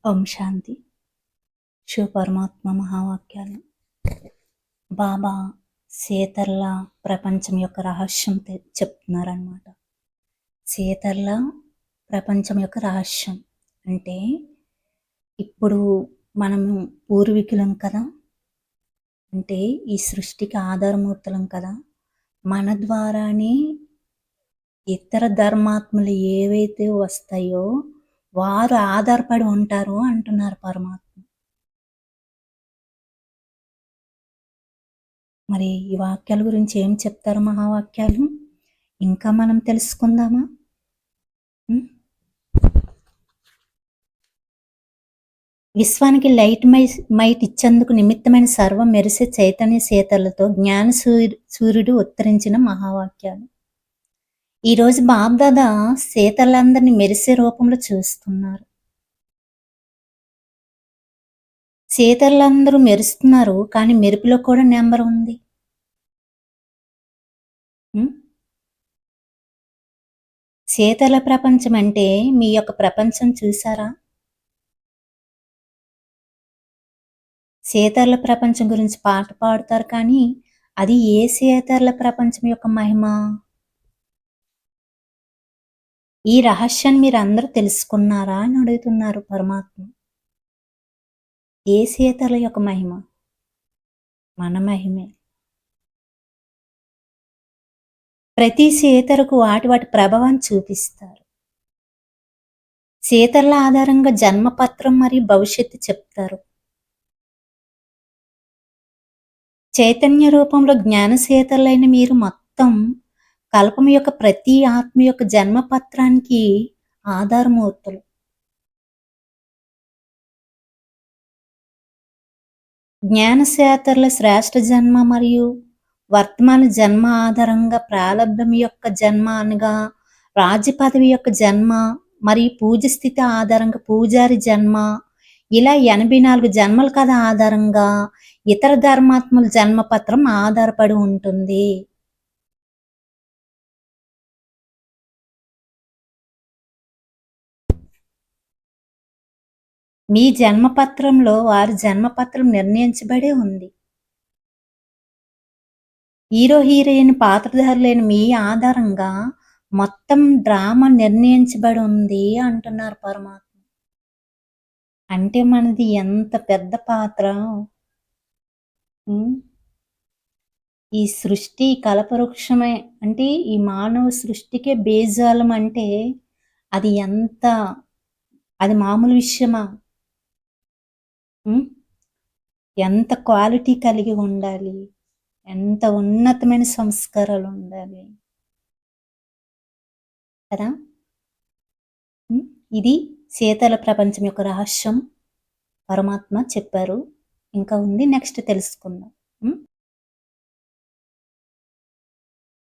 ఓం శాంతి. శివపరమాత్మ మహావాక్యాలు. బాబా సేతర్ల ప్రపంచం యొక్క రహస్యం చెప్తున్నారనమాట. సేతర్ల ప్రపంచం యొక్క రహస్యం అంటే ఇప్పుడు మనము పూర్వీకులం కదా, అంటే ఈ సృష్టికి ఆధారమూర్తులం కదా, మన ద్వారానే ఇతర ధర్మాత్మలు ఏవైతే వస్తాయో వారు ఆధారపడి ఉంటారు అంటున్నారు పరమాత్మ. మరి ఈ వాక్యాల గురించి ఏం చెప్తారు మహావాక్యాలు? ఇంకా మనం తెలుసుకుందామా? విశ్వానికి లైట్ మైట్ ఇచ్చేందుకు నిమిత్తమైన సర్వం మెరిసే చైతన్య సేతలతో జ్ఞాన సూర్యుడు ఉత్తరించిన మహావాక్యాలు. ఈరోజు బాబ్దాదా సేతలందరినీ మెరిసే రూపంలో చూస్తున్నారు. సేతలందరూ మెరుస్తున్నారు, కానీ మెరుపులో కూడా నెంబర్ ఉంది. సేతల ప్రపంచం అంటే మీ యొక్క ప్రపంచం చూసారా? సేతర్ల ప్రపంచం గురించి పాట పాడుతారు, కానీ అది ఏ సేతర్ల ప్రపంచం యొక్క మహిమ? ఈ రహస్యాన్ని మీరు అందరూ తెలుసుకున్నారా అని అడుగుతున్నారు పరమాత్మ. ఏ సేతర్ల యొక్క మహిమ? మన మహిమే. ప్రతి సేతరకు వాటి ప్రభావాన్ని చూపిస్తారు. సేతర్ల ఆధారంగా జన్మపత్రం మరియు భవిష్యత్తు చెప్తారు. చైతన్య రూపంలో జ్ఞాన సేతర్లైన మీరు మొత్తం కల్పం యొక్క ప్రతి ఆత్మ యొక్క జన్మపత్రానికి ఆధారమూర్తులు. జ్ఞానసేతర్ల శ్రేష్ఠ జన్మ మరియు వర్తమాన జన్మ ఆధారంగా ప్రారంభం యొక్క జన్మ అనగా రాజ్య పదవి యొక్క జన్మ మరియు పూజ స్థితి ఆధారంగా పూజారి జన్మ, ఇలా 84 జన్మల కథ ఆధారంగా ఇతర ధర్మాత్మల జన్మపత్రం ఆధారపడి ఉంటుంది. మీ జన్మపత్రంలో వారి జన్మపత్రం నిర్ణయించబడి ఉంది. హీరో హీరోయిన్ పాత్రధారులైన మీ ఆధారంగా మొత్తం డ్రామా నిర్ణయించబడి ఉంది అంటున్నారు పరమాత్మ. అంటే మనది ఎంత పెద్ద పాత్ర! ఈ సృష్టి కల్పవృక్షమే, అంటే ఈ మానవ సృష్టికే బేజాలం అంటే అది మామూలు విషయమా? ఎంత క్వాలిటీ కలిగి ఉండాలి, ఎంత ఉన్నతమైన సంస్కారాలు ఉండాలి కదా. ఇది సేతల ప్రపంచం యొక్క రహస్యం పరమాత్మ చెప్పారు. ఇంకా ఉంది, నెక్స్ట్ తెలుసుకుందాం.